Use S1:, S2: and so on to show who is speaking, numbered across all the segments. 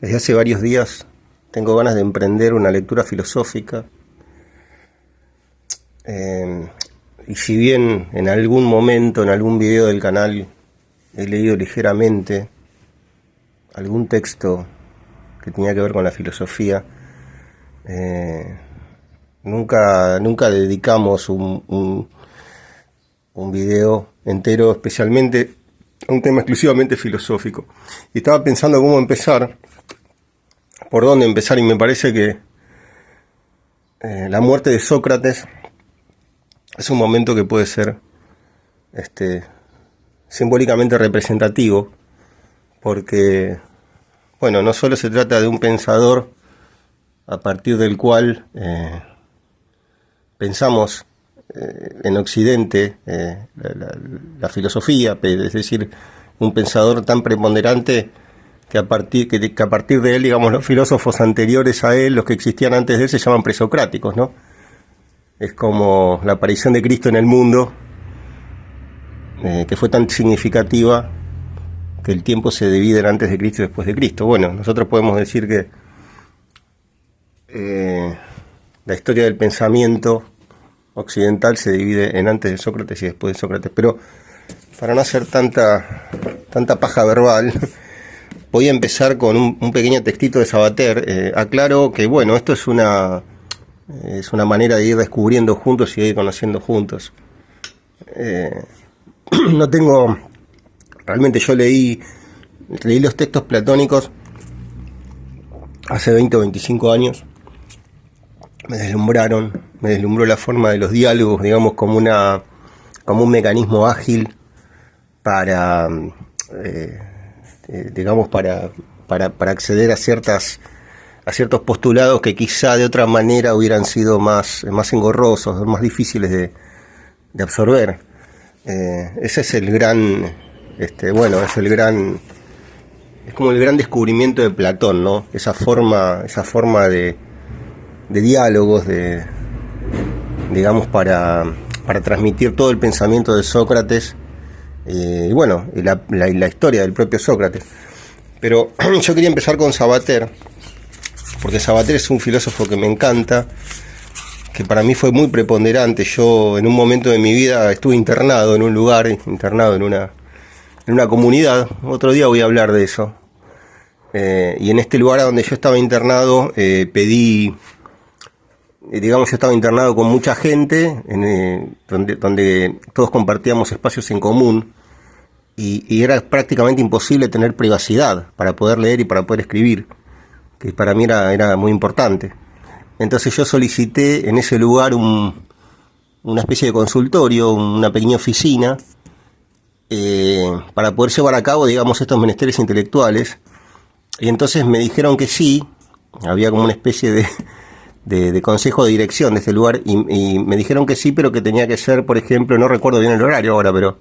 S1: Desde hace varios días tengo ganas de emprender una lectura filosófica. Y si bien en algún momento, en algún video del canal, he leído ligeramente algún texto que tenía que ver con la filosofía, nunca dedicamos un video entero especialmente a un tema exclusivamente filosófico. Y estaba pensando cómo empezar, por dónde empezar, y me parece que la muerte de Sócrates es un momento que puede ser simbólicamente representativo, porque, bueno, no solo se trata de un pensador a partir del cual pensamos en Occidente la filosofía, es decir, un pensador tan preponderante que a partir de él, digamos, los filósofos anteriores a él, los que existían antes de él, se llaman presocráticos, ¿no? Es como la aparición de Cristo en el mundo, que fue tan significativa que el tiempo se divide en antes de Cristo y después de Cristo. Bueno, nosotros podemos decir que la historia del pensamiento occidental se divide en antes de Sócrates y después de Sócrates, pero para no hacer tanta paja verbal, voy a empezar con un pequeño textito de Sabater. Aclaro que, bueno, esto es una manera de ir descubriendo juntos y de ir conociendo juntos. No tengo... Realmente yo leí los textos platónicos hace 20 o 25 años. Me deslumbró la forma de los diálogos, digamos, como un mecanismo ágil para acceder a ciertos postulados que quizá de otra manera hubieran sido más engorrosos, más difíciles de absorber. Ese es el gran, es como el gran descubrimiento de Platón, ¿no? Esa forma de diálogos, digamos, para transmitir todo el pensamiento de Sócrates, y la historia del propio Sócrates. Pero yo quería empezar con Sabater, porque Sabater es un filósofo que me encanta, que para mí fue muy preponderante. Yo en un momento de mi vida estuve internado en un lugar, internado en una comunidad. Otro día voy a hablar de eso. Y en este lugar a donde yo estaba internado, yo estaba internado con mucha gente, donde todos compartíamos espacios en común, y era prácticamente imposible tener privacidad para poder leer y para poder escribir, que para mí era muy importante. Entonces yo solicité en ese lugar una especie de consultorio, una pequeña oficina, para poder llevar a cabo, digamos, estos menesteres intelectuales. Y entonces me dijeron que sí, había como una especie de consejo de dirección de este lugar, y me dijeron que sí, pero que tenía que ser, por ejemplo, no recuerdo bien el horario ahora, pero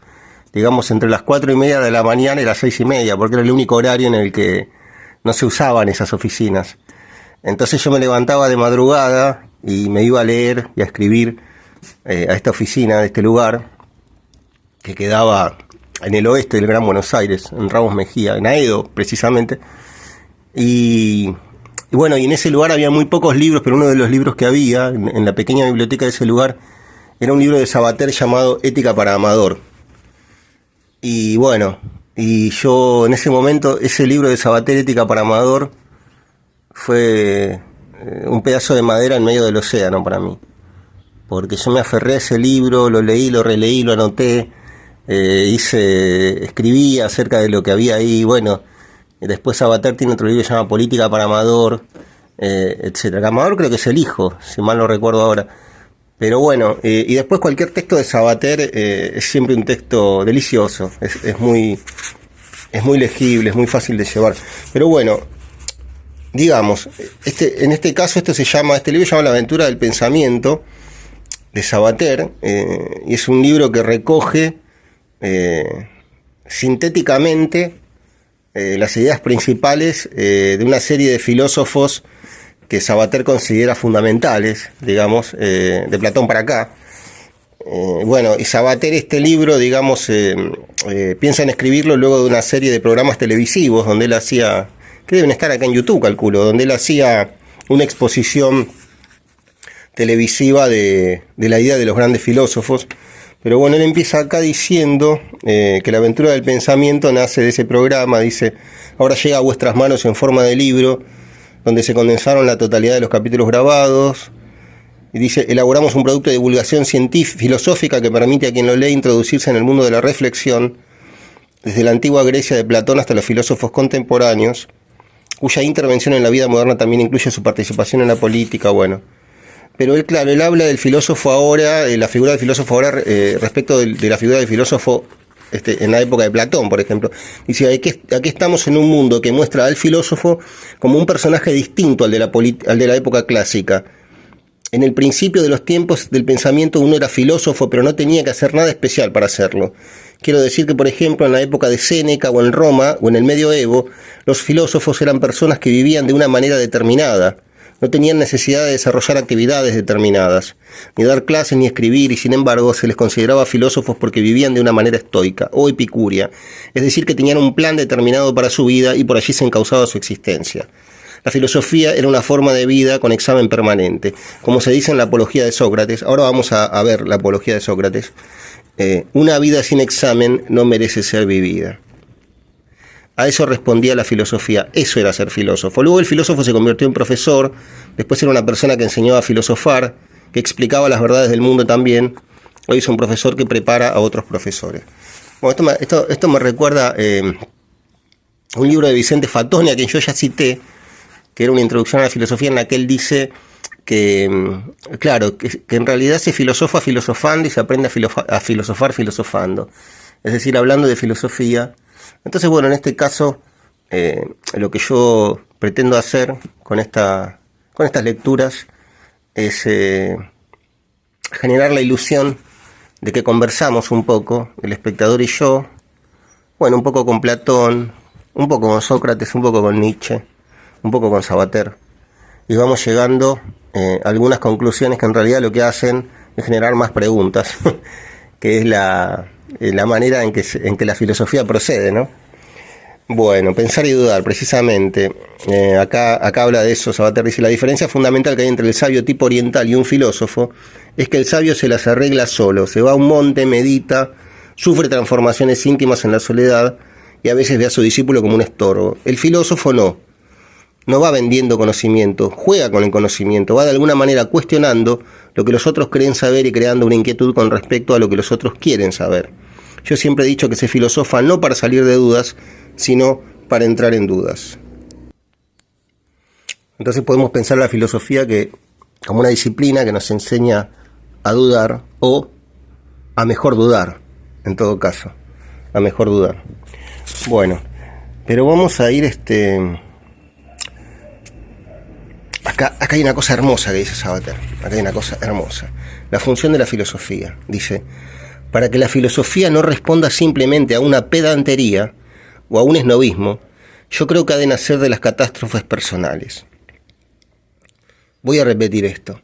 S1: digamos entre las 4:30 de la mañana y las 6:30, porque era el único horario en el que no se usaban esas oficinas. Entonces yo me levantaba de madrugada y me iba a leer y a escribir a esta oficina de este lugar, que quedaba en el oeste del Gran Buenos Aires, en Ramos Mejía, en Aedo precisamente. Y en ese lugar había muy pocos libros, pero uno de los libros que había en la pequeña biblioteca de ese lugar era un libro de Sabater llamado Ética para Amador. Y yo en ese momento, ese libro de Sabater, Ética para Amador, fue un pedazo de madera en medio del océano para mí, porque yo me aferré a ese libro, lo leí, lo releí, lo anoté, escribí acerca de lo que había ahí. Después Sabater tiene otro libro que se llama Política para Amador, etcétera. Amador creo que es el hijo, si mal no recuerdo ahora. Pero y después cualquier texto de Sabater es siempre un texto delicioso, es muy legible, es muy fácil de llevar. Pero digamos, en este caso este libro se llama La aventura del pensamiento, de Sabater, y es un libro que recoge sintéticamente las ideas principales de una serie de filósofos que Sabater considera fundamentales, digamos, de Platón para acá. Y Sabater, este libro, digamos, piensa en escribirlo luego de una serie de programas televisivos donde él hacía, que deben estar acá en YouTube, calculo, donde él hacía una exposición televisiva de la idea de los grandes filósofos. Pero bueno, él empieza acá diciendo que la aventura del pensamiento nace de ese programa. Dice: ahora llega a vuestras manos en forma de libro, donde se condensaron la totalidad de los capítulos grabados. Y dice: elaboramos un producto de divulgación científica, filosófica, que permite a quien lo lee introducirse en el mundo de la reflexión, desde la antigua Grecia de Platón hasta los filósofos contemporáneos, cuya intervención en la vida moderna también incluye su participación en la política. Bueno, pero él, claro, él habla del filósofo ahora, de la figura del filósofo ahora, respecto de la figura del filósofo en la época de Platón, por ejemplo. Dice: aquí estamos en un mundo que muestra al filósofo como un personaje distinto al de la época clásica. En el principio de los tiempos del pensamiento uno era filósofo, pero no tenía que hacer nada especial para hacerlo. Quiero decir que, por ejemplo, en la época de Séneca o en Roma o en el medioevo, los filósofos eran personas que vivían de una manera determinada. No tenían necesidad de desarrollar actividades determinadas, ni dar clases ni escribir, y sin embargo se les consideraba filósofos porque vivían de una manera estoica o epicúrea, es decir, que tenían un plan determinado para su vida y por allí se encauzaba su existencia. La filosofía era una forma de vida con examen permanente, como se dice en la Apología de Sócrates. Ahora vamos a ver la Apología de Sócrates. Una vida sin examen no merece ser vivida. A eso respondía la filosofía, eso era ser filósofo. Luego el filósofo se convirtió en profesor, después era una persona que enseñaba a filosofar, que explicaba las verdades del mundo también. Hoy es un profesor que prepara a otros profesores. Bueno, esto me recuerda un libro de Vicente Fatoni, a quien yo ya cité, que era una introducción a la filosofía, en la que él dice que, claro, que en realidad se filosofa filosofando y se aprende a filosofar filosofando. Es decir, hablando de filosofía. Entonces, bueno, en este caso, lo que yo pretendo hacer con estas lecturas es generar la ilusión de que conversamos un poco, el espectador y yo, bueno, un poco con Platón, un poco con Sócrates, un poco con Nietzsche, un poco con Sabater, y vamos llegando a algunas conclusiones que en realidad lo que hacen es generar más preguntas, que es la manera en que la filosofía procede, ¿no? Bueno, pensar y dudar, precisamente. Acá habla de eso. Sabater dice: la diferencia fundamental que hay entre el sabio tipo oriental y un filósofo es que el sabio se las arregla solo, se va a un monte, medita, sufre transformaciones íntimas en la soledad y a veces ve a su discípulo como un estorbo. El filósofo no va vendiendo conocimiento, juega con el conocimiento, va de alguna manera cuestionando lo que los otros creen saber y creando una inquietud con respecto a lo que los otros quieren saber. Yo siempre he dicho que se filosofa no para salir de dudas, sino para entrar en dudas. Entonces podemos pensar la filosofía como una disciplina que nos enseña a dudar, o a mejor dudar, en todo caso, a mejor dudar. Bueno, pero vamos a ir Acá hay una cosa hermosa que dice Sabater. Acá hay una cosa hermosa. La función de la filosofía. Dice: para que la filosofía no responda simplemente a una pedantería o a un esnobismo, yo creo que ha de nacer de las catástrofes personales. Voy a repetir esto.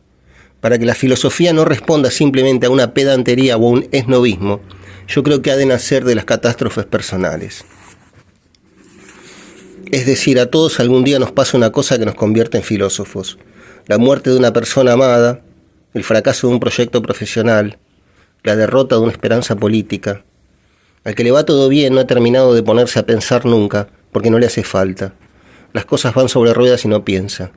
S1: Para que la filosofía no responda simplemente a una pedantería o a un esnobismo, yo creo que ha de nacer de las catástrofes personales. Es decir, a todos algún día nos pasa una cosa que nos convierte en filósofos: la muerte de una persona amada, el fracaso de un proyecto profesional, la derrota de una esperanza política. Al que le va todo bien no ha terminado de ponerse a pensar nunca, porque no le hace falta. Las cosas van sobre ruedas y no piensa.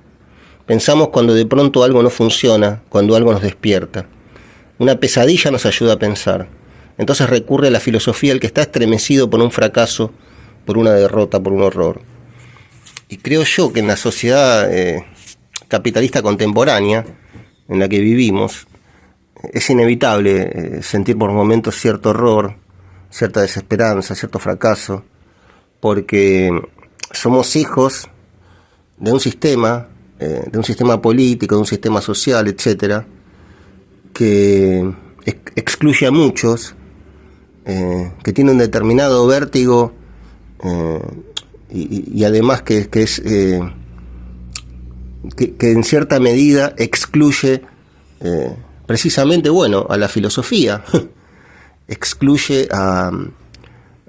S1: Pensamos cuando de pronto algo no funciona, cuando algo nos despierta. Una pesadilla nos ayuda a pensar. Entonces recurre a la filosofía el que está estremecido por un fracaso, por una derrota, por un horror. Y creo yo que en la sociedad capitalista contemporánea en la que vivimos, es inevitable sentir por momentos cierto horror, cierta desesperanza, cierto fracaso, porque somos hijos de un sistema político, de un sistema social, etcétera, que excluye a muchos, que tiene un determinado vértigo, y además que en cierta medida excluye precisamente, a la filosofía, excluye a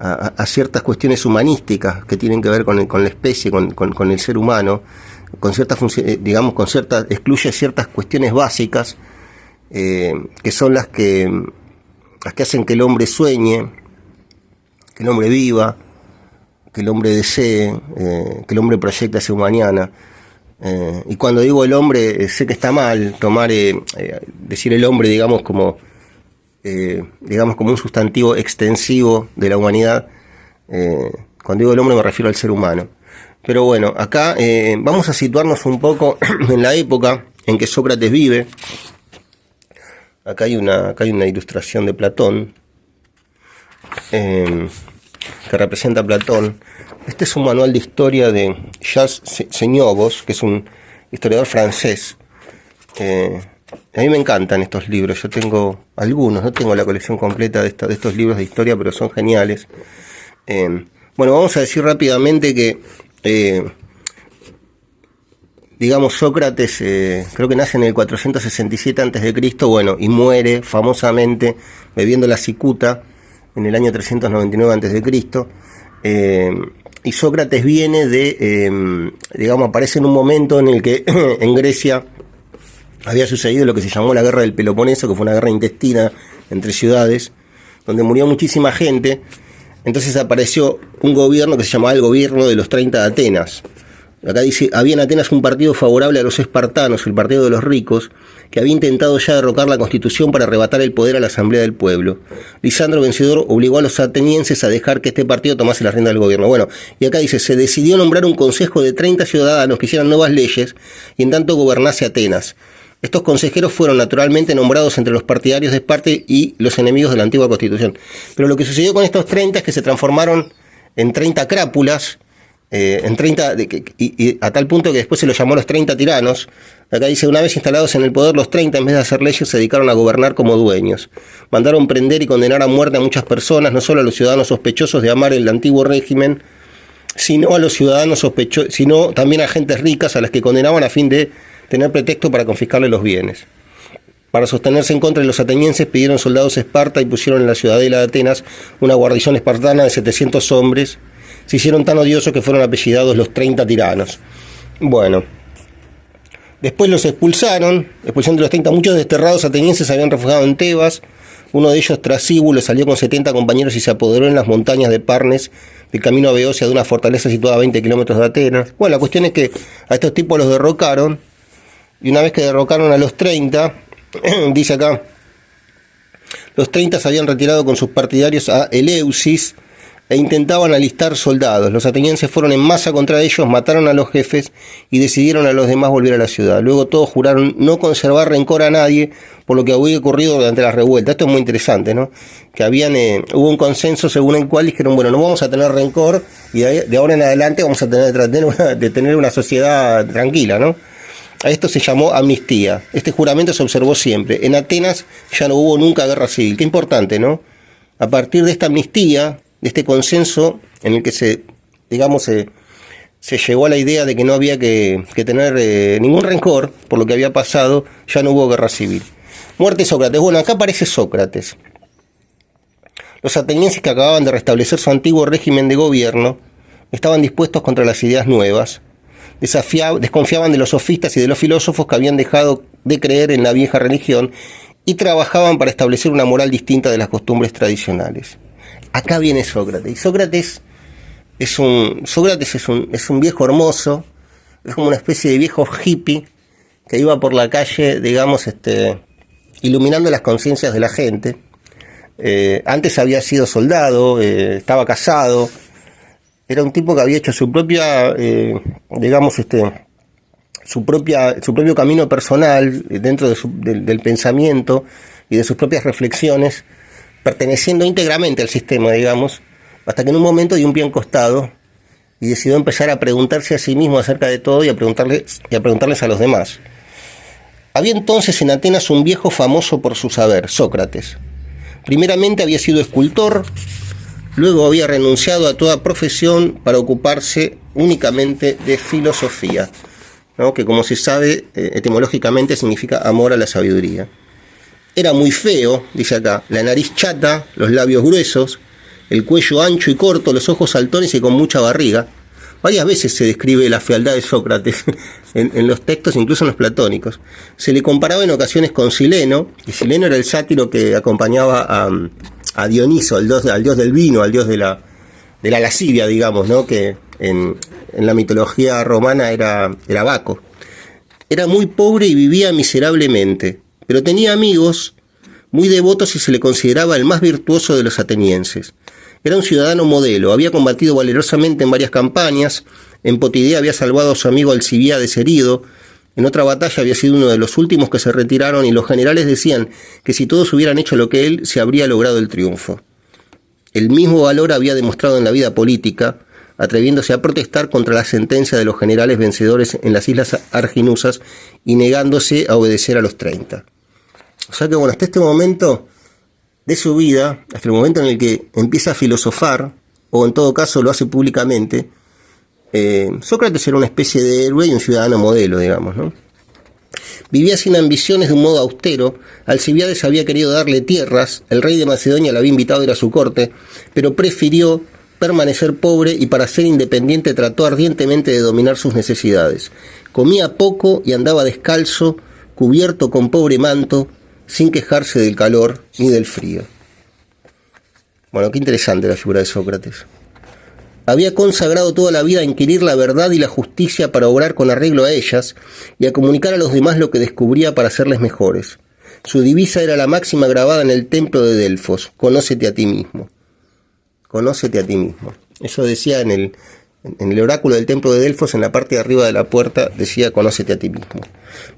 S1: a ciertas cuestiones humanísticas que tienen que ver con la especie, con el ser humano, con ciertas funciones, digamos, excluye ciertas cuestiones básicas que son las que hacen que el hombre sueñe, que el hombre viva, que el hombre desee, que el hombre proyecte hacia un mañana. Y cuando digo el hombre, sé que está mal decir el hombre, digamos como un sustantivo extensivo de la humanidad. Cuando digo el hombre me refiero al ser humano. Pero bueno, acá vamos a situarnos un poco en la época en que Sócrates vive. Acá hay una ilustración de Platón que representa a Platón. Este es un manual de historia de Jacques Senyobos, que es un historiador francés. A mí me encantan estos libros. Yo tengo algunos, no tengo la colección completa de estos libros de historia, pero son geniales. Bueno, vamos a decir rápidamente que digamos, Sócrates creo que nace en el 467 a.C., bueno, y muere famosamente bebiendo la cicuta en el año 399 a.C., y Sócrates viene digamos, aparece en un momento en el que en Grecia había sucedido lo que se llamó la Guerra del Peloponeso, que fue una guerra intestina entre ciudades, donde murió muchísima gente. Entonces apareció un gobierno que se llamaba el gobierno de los 30 de Atenas. Acá dice, había en Atenas un partido favorable a los espartanos, el partido de los ricos, que había intentado ya derrocar la constitución para arrebatar el poder a la asamblea del pueblo. Lisandro, vencedor, obligó a los atenienses a dejar que este partido tomase la rienda del gobierno. Bueno, y acá dice, se decidió nombrar un consejo de 30 ciudadanos que hicieran nuevas leyes y en tanto gobernase Atenas. Estos consejeros fueron naturalmente nombrados entre los partidarios de Esparta y los enemigos de la antigua constitución. Pero lo que sucedió con estos 30 es que se transformaron en 30 crápulas, y a tal punto que después se los llamó los 30 tiranos. Acá dice, una vez instalados en el poder, los 30, en vez de hacer leyes, se dedicaron a gobernar como dueños. Mandaron prender y condenar a muerte a muchas personas, no solo a los ciudadanos sospechosos de amar el antiguo régimen, sino a los ciudadanos sospechosos, sino también a gentes ricas a las que condenaban a fin de tener pretexto para confiscarle los bienes. Para sostenerse en contra de los atenienses, pidieron soldados a Esparta y pusieron en la ciudadela de Atenas una guarnición espartana de 700 hombres. Se hicieron tan odiosos que fueron apellidados los 30 tiranos. Bueno, después los expulsaron de los 30. Muchos desterrados atenienses se habían refugiado en Tebas. Uno de ellos, Trasíbulo, salió con 70 compañeros y se apoderó en las montañas de Parnes, del camino a Beocia, de una fortaleza situada a 20 kilómetros de Atenas. Bueno, la cuestión es que a estos tipos los derrocaron, y una vez que derrocaron a los 30, dice acá, los 30 se habían retirado con sus partidarios a Eleusis e intentaban alistar soldados. Los atenienses fueron en masa contra ellos, mataron a los jefes y decidieron a los demás volver a la ciudad. Luego todos juraron no conservar rencor a nadie por lo que había ocurrido durante la revuelta. Esto es muy interesante, ¿no? Que hubo un consenso según el cual dijeron, bueno, no vamos a tener rencor y de ahora en adelante vamos a tener una sociedad tranquila, ¿no? A esto se llamó amnistía. Este juramento se observó siempre. En Atenas ya no hubo nunca guerra civil. Qué importante, ¿no? A partir de esta amnistía, de este consenso en el que se llegó a la idea de que no había que tener ningún rencor por lo que había pasado, ya no hubo guerra civil. Muerte de Sócrates. Bueno, acá aparece Sócrates. Los atenienses, que acababan de restablecer su antiguo régimen de gobierno, estaban dispuestos contra las ideas nuevas. Desconfiaban de los sofistas y de los filósofos que habían dejado de creer en la vieja religión y trabajaban para establecer una moral distinta de las costumbres tradicionales. Acá viene Sócrates. Y Sócrates es un viejo hermoso, es como una especie de viejo hippie que iba por la calle, digamos, iluminando las conciencias de la gente. Antes había sido soldado, estaba casado. Era un tipo que había hecho su propia, su propio camino personal dentro del pensamiento y de sus propias reflexiones, perteneciendo íntegramente al sistema, digamos, hasta que en un momento dio un pie en costado y decidió empezar a preguntarse a sí mismo acerca de todo y a preguntarles a los demás. Había entonces en Atenas un viejo famoso por su saber, Sócrates. Primeramente había sido escultor. Luego había renunciado a toda profesión para ocuparse únicamente de filosofía, ¿no? Que, como se sabe, etimológicamente significa amor a la sabiduría. Era muy feo, dice acá, la nariz chata, los labios gruesos, el cuello ancho y corto, los ojos saltones y con mucha barriga. Varias veces se describe la fealdad de Sócrates en los textos, incluso en los platónicos. Se le comparaba en ocasiones con Sileno, y Sileno era el sátiro que acompañaba a Dioniso, al dios del vino, al dios de la lascivia, digamos, ¿no? Que en la mitología romana era Baco. Era muy pobre y vivía miserablemente, pero tenía amigos muy devotos y se le consideraba el más virtuoso de los atenienses. Era un ciudadano modelo, había combatido valerosamente en varias campañas, en Potidea había salvado a su amigo Alcibiades herido, en otra batalla había sido uno de los últimos que se retiraron y los generales decían que si todos hubieran hecho lo que él, se habría logrado el triunfo. El mismo valor había demostrado en la vida política, atreviéndose a protestar contra la sentencia de los generales vencedores en las islas Arginusas y negándose a obedecer a los 30. O sea que bueno, hasta este momento de su vida, hasta el momento en el que empieza a filosofar, o en todo caso lo hace públicamente, Sócrates era una especie de héroe y un ciudadano modelo, digamos, ¿no? Vivía sin ambiciones de un modo austero. Alcibiades había querido darle tierras, el rey de Macedonia le había invitado a ir a su corte, pero prefirió permanecer pobre y para ser independiente trató ardientemente de dominar sus necesidades. Comía poco y andaba descalzo, cubierto con pobre manto, sin quejarse del calor ni del frío. Bueno, qué interesante la figura de Sócrates. Había consagrado toda la vida a inquirir la verdad y la justicia para obrar con arreglo a ellas y a comunicar a los demás lo que descubría para hacerles mejores. Su divisa era la máxima grabada en el templo de Delfos: conócete a ti mismo. Conócete a ti mismo. Eso decía en el oráculo del templo de Delfos, en la parte de arriba de la puerta, decía: conócete a ti mismo.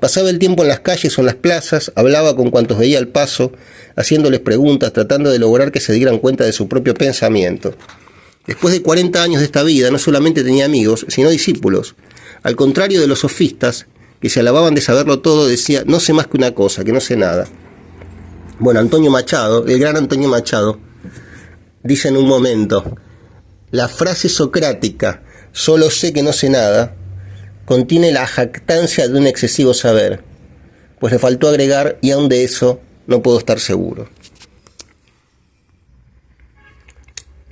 S1: Pasaba el tiempo en las calles o en las plazas, hablaba con cuantos veía al paso, haciéndoles preguntas, tratando de lograr que se dieran cuenta de su propio pensamiento. Después de 40 años de esta vida, no solamente tenía amigos, sino discípulos. Al contrario de los sofistas, que se alababan de saberlo todo, decía: no sé más que una cosa, que no sé nada. Bueno, Antonio Machado, el gran Antonio Machado, dice en un momento: la frase socrática, solo sé que no sé nada, contiene la jactancia de un excesivo saber, pues le faltó agregar: y aun de eso no puedo estar seguro.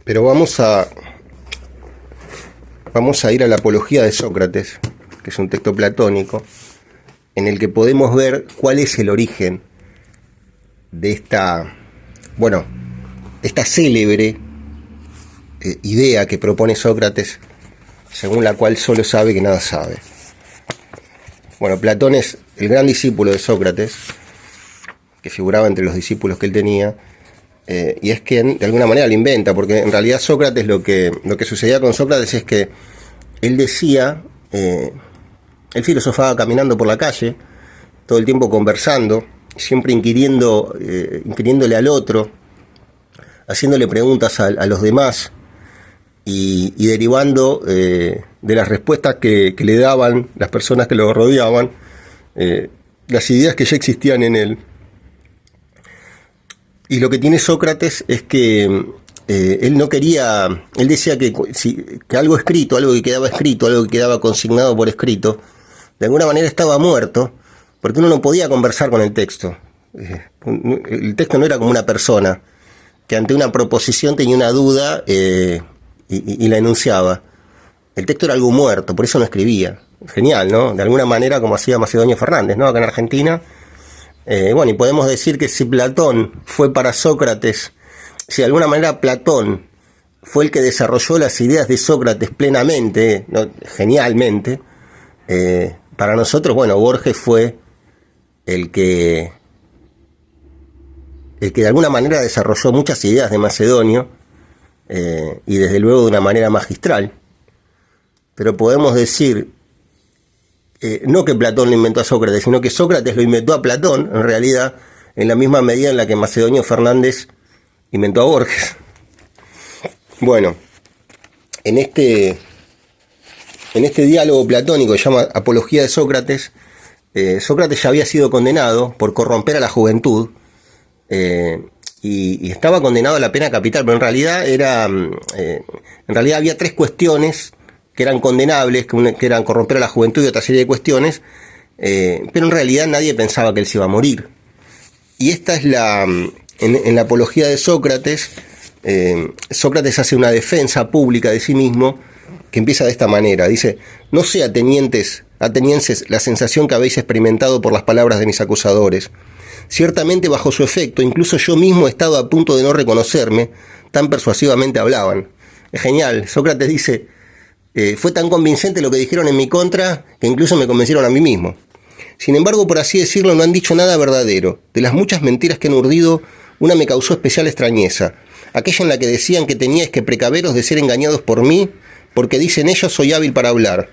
S1: Pero vamos a ir a la Apología de Sócrates, que es un texto platónico, en el que podemos ver cuál es el origen de esta célebre idea que propone Sócrates, según la cual solo sabe que nada sabe. Bueno, Platón es el gran discípulo de Sócrates, que figuraba entre los discípulos que él tenía, y es que de alguna manera lo inventa, porque en realidad Sócrates, lo que sucedía con Sócrates es que él decía, él filosofaba caminando por la calle, todo el tiempo conversando, siempre inquiriéndole al otro, haciéndole preguntas a los demás y derivando de las respuestas que le daban las personas que lo rodeaban, las ideas que ya existían en él. Y lo que tiene Sócrates es que él no quería, él decía que algo escrito, algo que quedaba consignado por escrito, de alguna manera estaba muerto, porque uno no podía conversar con el texto. El texto no era como una persona que ante una proposición tenía una duda y la enunciaba. El texto era algo muerto, por eso no escribía. Genial, ¿no? De alguna manera, como hacía Macedonio Fernández, ¿no? Acá en Argentina. Y podemos decir que si Platón fue para Sócrates, si de alguna manera Platón fue el que desarrolló las ideas de Sócrates plenamente, ¿no? Genialmente, para nosotros, Borges fue el que de alguna manera desarrolló muchas ideas de Macedonio, y desde luego de una manera magistral. Pero podemos decir, no que Platón lo inventó a Sócrates, sino que Sócrates lo inventó a Platón, en realidad, en la misma medida en la que Macedonio Fernández inventó a Borges. Bueno, en este diálogo platónico que se llama Apología de Sócrates, Sócrates ya había sido condenado por corromper a la juventud, y estaba condenado a la pena capital, pero en realidad había 3 cuestiones que eran condenables, que eran corromper a la juventud y otra serie de cuestiones, pero en realidad nadie pensaba que él se iba a morir. Y esta es en la Apología de Sócrates, Sócrates hace una defensa pública de sí mismo que empieza de esta manera. Dice: no sé, atenienses, la sensación que habéis experimentado por las palabras de mis acusadores. Ciertamente bajo su efecto, incluso yo mismo he estado a punto de no reconocerme, tan persuasivamente hablaban. Es genial. Sócrates dice: fue tan convincente lo que dijeron en mi contra que incluso me convencieron a mí mismo. Sin embargo, por así decirlo, no han dicho nada verdadero. De las muchas mentiras que han urdido, una me causó especial extrañeza. Aquella en la que decían que teníais que precaveros de ser engañados por mí, porque dicen ellos soy hábil para hablar.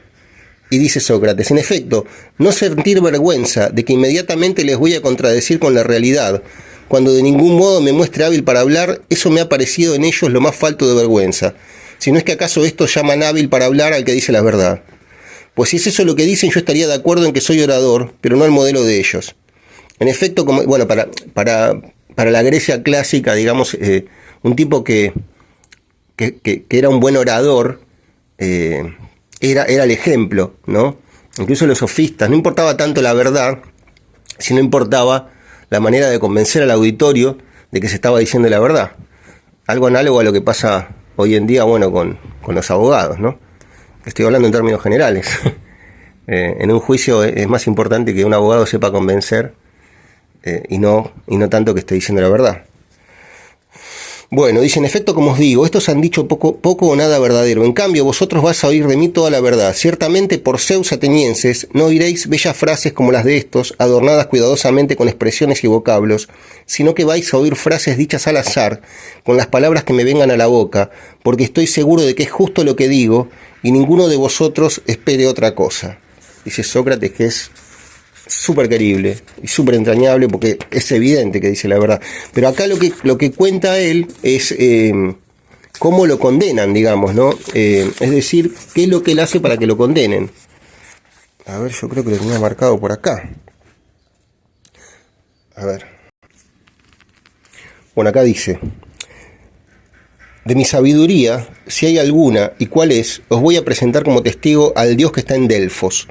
S1: Y dice Sócrates: en efecto, no sentir vergüenza de que inmediatamente les voy a contradecir con la realidad, cuando de ningún modo me muestre hábil para hablar, eso me ha parecido en ellos lo más falto de vergüenza. Si no es que acaso estos llaman hábil para hablar al que dice la verdad. Pues si es eso lo que dicen, yo estaría de acuerdo en que soy orador, pero no al modelo de ellos. En efecto, como, bueno, para la Grecia clásica, digamos, un tipo que era un buen orador, era el ejemplo, ¿no? Incluso los sofistas, no importaba tanto la verdad, sino importaba la manera de convencer al auditorio de que se estaba diciendo la verdad. Algo análogo a lo que pasa hoy en día, bueno, con los abogados, ¿no? Estoy hablando en términos generales. En un juicio es más importante que un abogado sepa convencer y no tanto que esté diciendo la verdad. Bueno, dice: en efecto, como os digo, estos han dicho poco o nada verdadero. En cambio, vosotros vais a oír de mí toda la verdad. Ciertamente, por Zeus atenienses, no oiréis bellas frases como las de estos, adornadas cuidadosamente con expresiones y vocablos, sino que vais a oír frases dichas al azar, con las palabras que me vengan a la boca, porque estoy seguro de que es justo lo que digo, y ninguno de vosotros espere otra cosa. Dice Sócrates, que es súper querible y súper entrañable, porque es evidente que dice la verdad. Pero acá lo que cuenta él es cómo lo condenan, digamos, ¿no? Es decir, qué es lo que él hace para que lo condenen. A ver, yo creo que lo tenía marcado por acá. A ver. Bueno, acá dice: de mi sabiduría, si hay alguna, y cuál es, os voy a presentar como testigo al Dios que está en Delfos.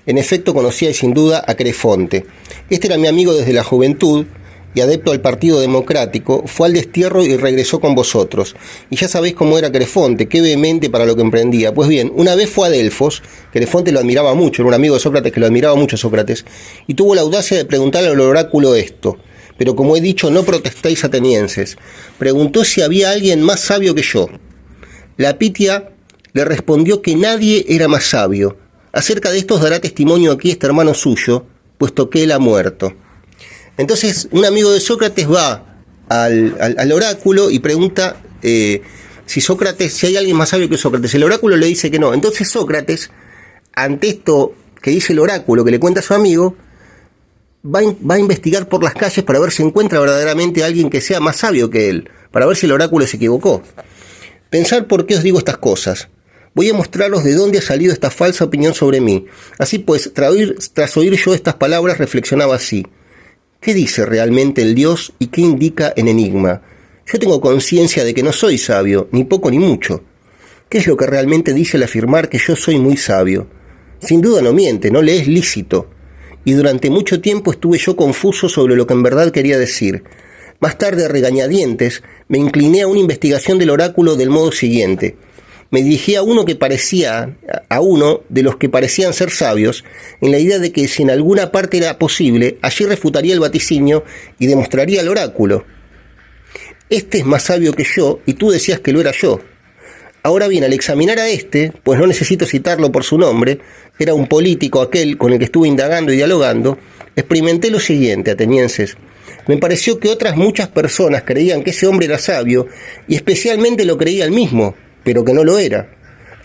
S1: En efecto, conocíais sin duda a Crefonte. Este era mi amigo desde la juventud y adepto al Partido Democrático, fue al destierro y regresó con vosotros. Y ya sabéis cómo era Crefonte, qué vehemente para lo que emprendía. Pues bien, una vez fue a Delfos, Crefonte lo admiraba mucho, era un amigo de Sócrates que lo admiraba mucho a Sócrates, y tuvo la audacia de preguntarle al oráculo esto. Pero como he dicho, no protestéis atenienses. Preguntó si había alguien más sabio que yo. La Pitia le respondió que nadie era más sabio. Acerca de estos dará testimonio aquí este hermano suyo, puesto que él ha muerto. Entonces, un amigo de Sócrates va al oráculo y pregunta si hay alguien más sabio que Sócrates. El oráculo le dice que no. Entonces Sócrates, ante esto que dice el oráculo, que le cuenta a su amigo, va a investigar por las calles para ver si encuentra verdaderamente a alguien que sea más sabio que él, para ver si el oráculo se equivocó. Pensad por qué os digo estas cosas. Voy a mostraros de dónde ha salido esta falsa opinión sobre mí. Así pues, tras oír yo estas palabras, reflexionaba así: ¿qué dice realmente el Dios y qué indica en enigma? Yo tengo conciencia de que no soy sabio, ni poco ni mucho. ¿Qué es lo que realmente dice al afirmar que yo soy muy sabio? Sin duda no miente, no le es lícito. Y durante mucho tiempo estuve yo confuso sobre lo que en verdad quería decir. Más tarde, a regañadientes, me incliné a una investigación del oráculo del modo siguiente. Me dirigí a uno de los que parecían ser sabios, en la idea de que si en alguna parte era posible, allí refutaría el vaticinio y demostraría el oráculo. Este es más sabio que yo, y tú decías que lo era yo. Ahora bien, al examinar a este, pues no necesito citarlo por su nombre, era un político aquel con el que estuve indagando y dialogando, experimenté lo siguiente, atenienses. Me pareció que otras muchas personas creían que ese hombre era sabio, y especialmente lo creía él mismo, pero que no lo era.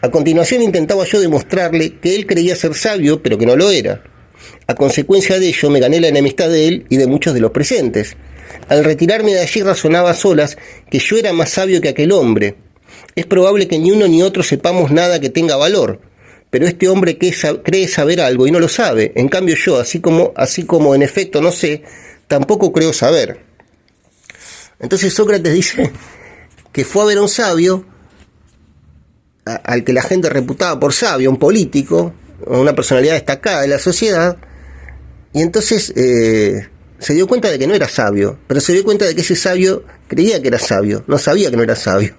S1: A continuación intentaba yo demostrarle que él creía ser sabio, pero que no lo era. A consecuencia de ello me gané la enemistad de él y de muchos de los presentes. Al retirarme de allí razonaba a solas que yo era más sabio que aquel hombre. Es probable que ni uno ni otro sepamos nada que tenga valor, pero este hombre cree saber algo y no lo sabe. En cambio yo, así como en efecto no sé, tampoco creo saber. Entonces Sócrates dice que fue a ver a un sabio, al que la gente reputaba por sabio, un político, una personalidad destacada de la sociedad, y entonces se dio cuenta de que no era sabio, pero se dio cuenta de que ese sabio creía que era sabio, no sabía que no era sabio.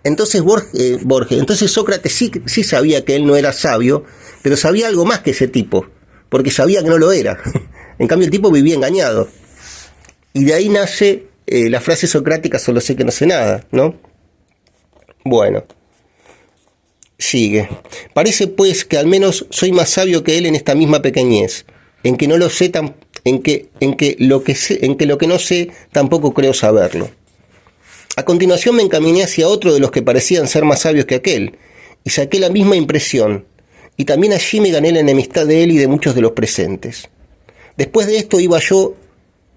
S1: Entonces entonces Sócrates sí sabía que él no era sabio, pero sabía algo más que ese tipo, porque sabía que no lo era. En cambio el tipo vivía engañado. Y de ahí nace la frase socrática, solo sé que no sé nada, ¿no? Bueno, sigue. Parece pues que al menos soy más sabio que él en esta misma pequeñez, en que no lo sé en que lo que no sé tampoco creo saberlo. A continuación me encaminé hacia otro de los que parecían ser más sabios que aquel, y saqué la misma impresión, y también allí me gané la enemistad de él y de muchos de los presentes. Después de esto iba yo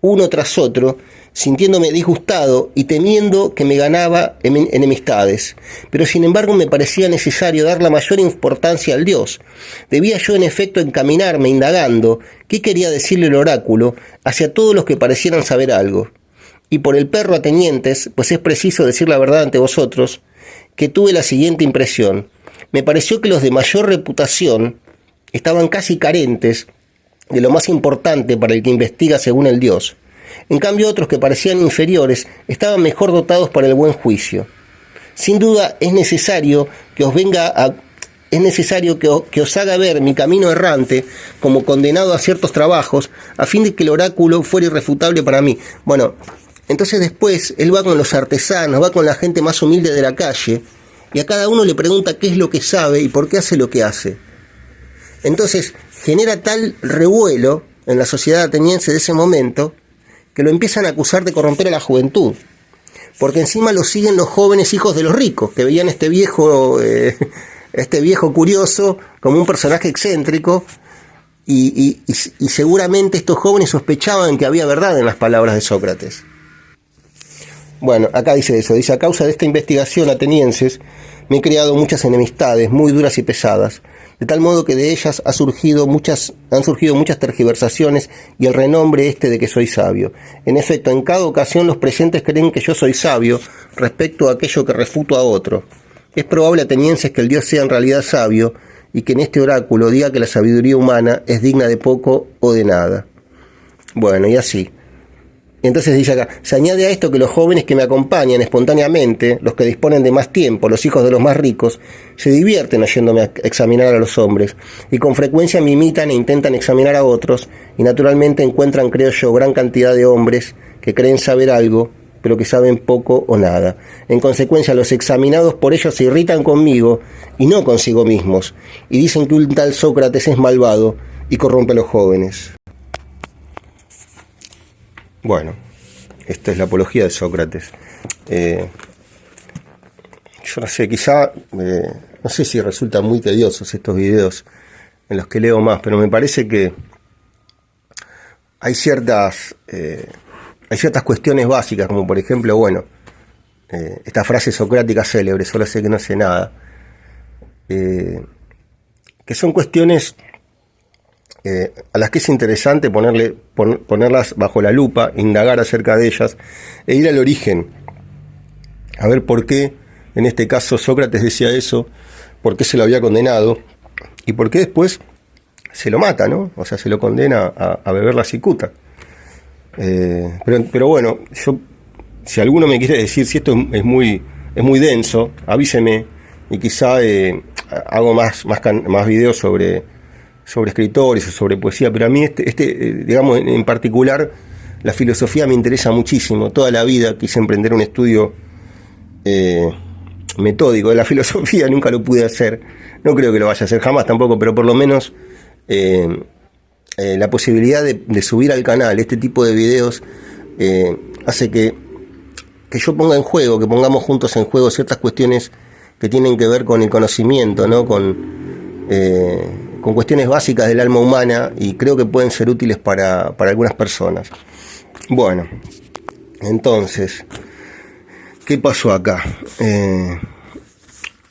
S1: uno tras otro, sintiéndome disgustado y temiendo que me ganaba enemistades, pero sin embargo me parecía necesario dar la mayor importancia al Dios. Debía yo en efecto encaminarme indagando qué quería decirle el oráculo hacia todos los que parecieran saber algo. Y por el perro atenientes, pues es preciso decir la verdad ante vosotros, que tuve la siguiente impresión. Me pareció que los de mayor reputación estaban casi carentes de lo más importante para el que investiga según el Dios. En cambio otros que parecían inferiores estaban mejor dotados para el buen juicio. Sin duda es necesario que os haga ver mi camino errante como condenado a ciertos trabajos, a fin de que el oráculo fuera irrefutable para mí. Bueno, entonces después él va con los artesanos, va con la gente más humilde de la calle, y a cada uno le pregunta qué es lo que sabe y por qué hace lo que hace. Entonces genera tal revuelo en la sociedad ateniense de ese momento que lo empiezan a acusar de corromper a la juventud, porque encima lo siguen los jóvenes hijos de los ricos, que veían este viejo curioso como un personaje excéntrico, y seguramente estos jóvenes sospechaban que había verdad en las palabras de Sócrates. Bueno, acá dice eso, dice: a causa de esta investigación, atenienses, me he creado muchas enemistades muy duras y pesadas, de tal modo que de ellas han surgido muchas tergiversaciones y el renombre de que soy sabio. En efecto, en cada ocasión los presentes creen que yo soy sabio respecto a aquello que refuto a otro. Es probable, atenienses, que el Dios sea en realidad sabio y que en este oráculo diga que la sabiduría humana es digna de poco o de nada. Bueno, y así. Entonces dice acá, se añade a esto que los jóvenes que me acompañan espontáneamente, los que disponen de más tiempo, los hijos de los más ricos, se divierten oyéndome examinar a los hombres, y con frecuencia me imitan e intentan examinar a otros, y naturalmente encuentran, creo yo, gran cantidad de hombres que creen saber algo, pero que saben poco o nada. En consecuencia, los examinados por ellos se irritan conmigo, y no consigo mismos, y dicen que un tal Sócrates es malvado, y corrompe a los jóvenes. Bueno, esta es la apología de Sócrates. Yo no sé, quizá, no sé si resultan muy tediosos estos videos en los que leo más, pero me parece que hay ciertas cuestiones básicas, como por ejemplo, bueno, esta frase socrática célebre, solo sé que no sé nada, que son cuestiones a las que es interesante ponerlas bajo la lupa, indagar acerca de ellas e ir al origen, a ver por qué en este caso Sócrates decía eso, por qué se lo había condenado y por qué después se lo mata, ¿no? O sea, se lo condena a beber la cicuta. Pero bueno, si alguno me quiere decir si esto es muy denso, avíseme y quizá hago más videos sobre escritores o sobre poesía, pero a mí digamos, en particular, la filosofía me interesa muchísimo. Toda la vida quise emprender un estudio metódico de la filosofía, nunca lo pude hacer, no creo que lo vaya a hacer jamás tampoco, pero por lo menos la posibilidad de subir al canal este tipo de videos hace que yo ponga en juego, que pongamos juntos en juego ciertas cuestiones que tienen que ver con el conocimiento, ¿no? Con cuestiones básicas del alma humana, y creo que pueden ser útiles para algunas personas. Bueno, entonces, ¿qué pasó acá?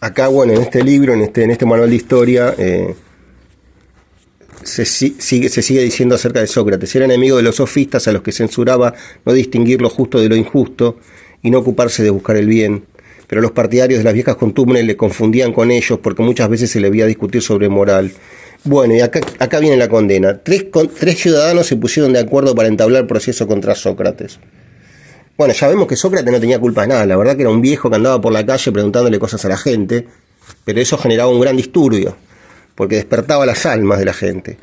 S1: Acá, bueno, en este libro, en este manual de historia, se sigue diciendo acerca de Sócrates: era enemigo de los sofistas, a los que censuraba no distinguir lo justo de lo injusto y no ocuparse de buscar el bien. Pero los partidarios de las viejas costumbres le confundían con ellos, porque muchas veces se le veía discutir sobre moral. Bueno, y acá viene la condena. Tres ciudadanos se pusieron de acuerdo para entablar proceso contra Sócrates. Bueno, ya vemos que Sócrates no tenía culpa de nada. La verdad que era un viejo que andaba por la calle preguntándole cosas a la gente, pero eso generaba un gran disturbio, porque despertaba las almas de la gente.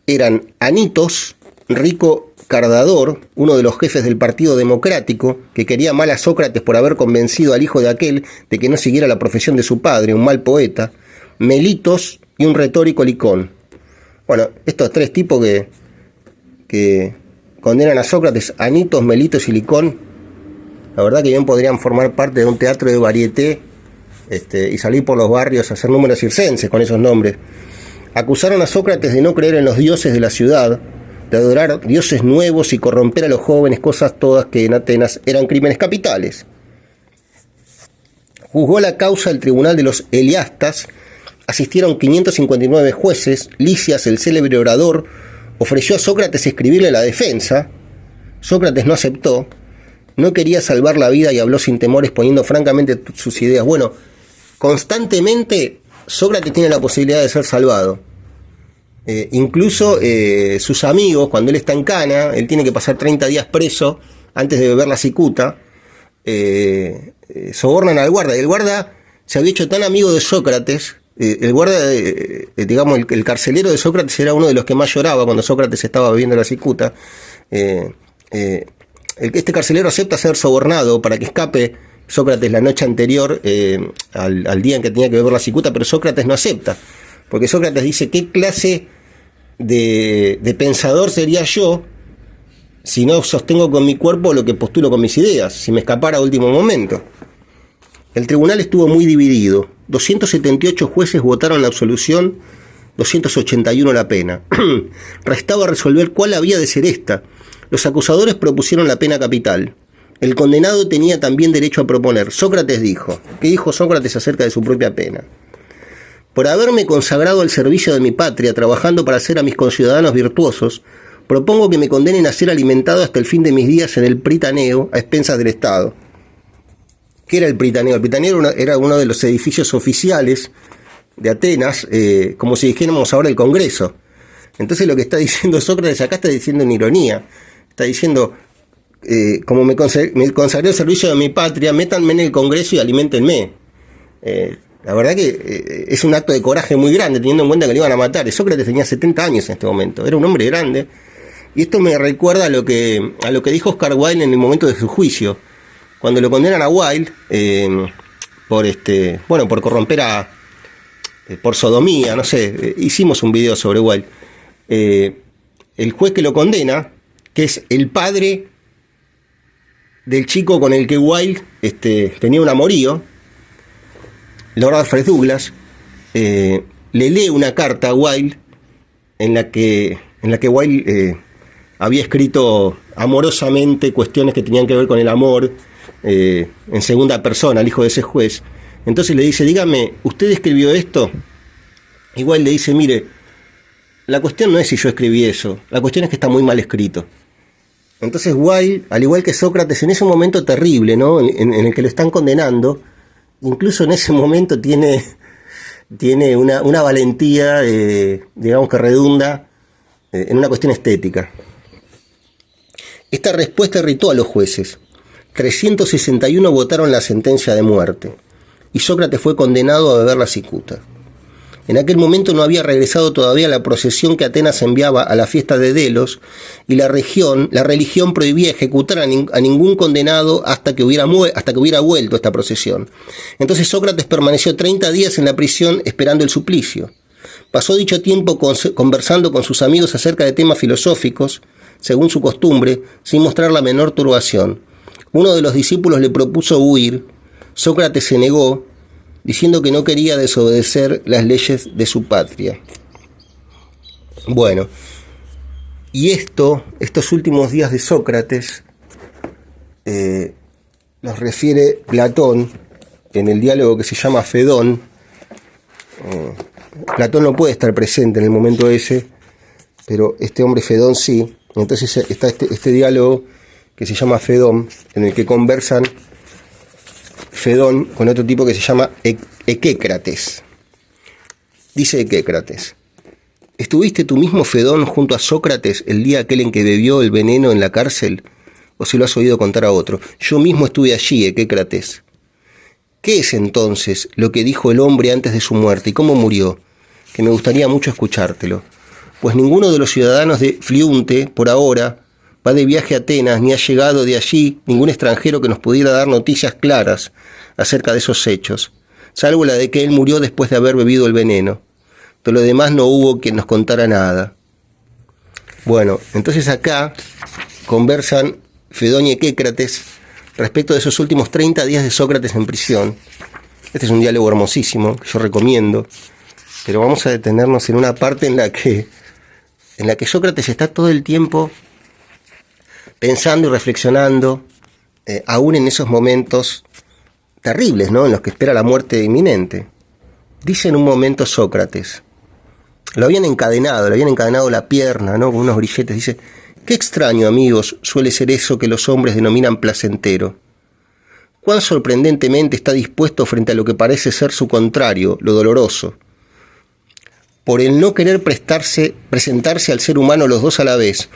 S1: Eran Anitos, Rico Cardador, uno de los jefes del Partido Democrático, que quería mal a Sócrates por haber convencido al hijo de aquel de que no siguiera la profesión de su padre, un mal poeta, Melitos y un retórico Licón. Bueno, estos tres tipos que condenan a Sócrates, Anitos, Melitos y Licón, la verdad que bien podrían formar parte de un teatro de varieté y salir por los barrios a hacer números circenses con esos nombres. Acusaron a Sócrates de no creer en los dioses de la ciudad, de adorar dioses nuevos y corromper a los jóvenes, cosas todas que en Atenas eran crímenes capitales. Juzgó la causa el tribunal de los Eliastas, asistieron 559 jueces, Lisias, el célebre orador, ofreció a Sócrates escribirle la defensa. Sócrates no aceptó, no quería salvar la vida y habló sin temores, poniendo francamente sus ideas. Bueno, constantemente Sócrates tiene la posibilidad de ser salvado. Incluso sus amigos, cuando él está en cana, él tiene que pasar 30 días preso antes de beber la cicuta, sobornan al guarda, y el guarda se había hecho tan amigo de Sócrates. El guarda, digamos, el carcelero de Sócrates era uno de los que más lloraba cuando Sócrates estaba bebiendo la cicuta. Este carcelero acepta ser sobornado para que escape Sócrates la noche anterior al día en que tenía que beber la cicuta, pero Sócrates no acepta, porque Sócrates dice: ¿qué clase de pensador sería yo si no sostengo con mi cuerpo lo que postulo con mis ideas, si me escapara a último momento? El tribunal estuvo muy dividido. 278 jueces votaron la absolución, 281 la pena. Restaba resolver cuál había de ser esta. Los acusadores propusieron la pena capital. El condenado tenía también derecho a proponer. Sócrates dijo. ¿Qué dijo Sócrates acerca de su propia pena? Por haberme consagrado al servicio de mi patria, trabajando para hacer a mis conciudadanos virtuosos, propongo que me condenen a ser alimentado hasta el fin de mis días en el Pritaneo, a expensas del Estado. ¿Qué era el Pritaneo? El Pritaneo era uno de los edificios oficiales de Atenas, como si dijéramos ahora el Congreso. Entonces lo que está diciendo Sócrates acá está diciendo en ironía. Está diciendo, como me consagré al servicio de mi patria, métanme en el Congreso y aliméntenme. La verdad que es un acto de coraje muy grande, teniendo en cuenta que le iban a matar. Sócrates tenía 70 años en este momento, era un hombre grande. Y esto me recuerda a lo que dijo Oscar Wilde en el momento de su juicio. Cuando lo condenan a Wilde por corromper por sodomía, no sé, hicimos un video sobre Wilde. El juez que lo condena, que es el padre del chico con el que Wilde tenía un amorío, Lord Alfred Douglas, le lee una carta a Wilde en la que Wilde había escrito amorosamente cuestiones que tenían que ver con el amor, en segunda persona, al hijo de ese juez. Entonces le dice: dígame, ¿usted escribió esto? Y Wilde le dice: mire, la cuestión no es si yo escribí eso, la cuestión es que está muy mal escrito. Entonces Wilde, al igual que Sócrates, en ese momento terrible, ¿no?, en el que lo están condenando, incluso en ese momento tiene una valentía, digamos, que redunda en una cuestión estética. Esta respuesta irritó a los jueces. 361 votaron la sentencia de muerte, y Sócrates fue condenado a beber la cicuta. En aquel momento no había regresado todavía la procesión que Atenas enviaba a la fiesta de Delos, y la religión prohibía ejecutar a ningún condenado hasta que hubiera vuelto esta procesión. Entonces Sócrates permaneció 30 días en la prisión esperando el suplicio. Pasó dicho tiempo conversando con sus amigos acerca de temas filosóficos, según su costumbre, sin mostrar la menor turbación. Uno de los discípulos le propuso huir. Sócrates se negó, diciendo que no quería desobedecer las leyes de su patria. Bueno, y estos últimos días de Sócrates, los refiere Platón en el diálogo que se llama Fedón. Platón no puede estar presente en el momento ese, pero este hombre Fedón sí. Entonces está este diálogo que se llama Fedón, en el que conversan Fedón con otro tipo que se llama Equécrates. Dice Equécrates: ¿estuviste tú mismo, Fedón, junto a Sócrates el día aquel en que bebió el veneno en la cárcel? ¿O se lo has oído contar a otro? Yo mismo estuve allí, Ecécrates. ¿Qué es entonces lo que dijo el hombre antes de su muerte y cómo murió? Que me gustaría mucho escuchártelo. Pues ninguno de los ciudadanos de Fliunte, por ahora, va de viaje a Atenas, ni ha llegado de allí ningún extranjero que nos pudiera dar noticias claras acerca de esos hechos, salvo la de que él murió después de haber bebido el veneno. De lo demás no hubo quien nos contara nada. Bueno, entonces acá conversan Fedón y Ecécrates respecto de esos últimos 30 días de Sócrates en prisión. Este es un diálogo hermosísimo, que yo recomiendo, pero vamos a detenernos en una parte en la que Sócrates está todo el tiempo pensando y reflexionando, aún en esos momentos terribles, ¿no?, en los que espera la muerte inminente. Dice en un momento Sócrates, le habían encadenado la pierna, ¿no?, con unos grilletes. Dice: qué extraño, amigos, suele ser eso que los hombres denominan placentero. Cuán sorprendentemente está dispuesto frente a lo que parece ser su contrario, lo doloroso. Por el no querer presentarse al ser humano los dos a la vez,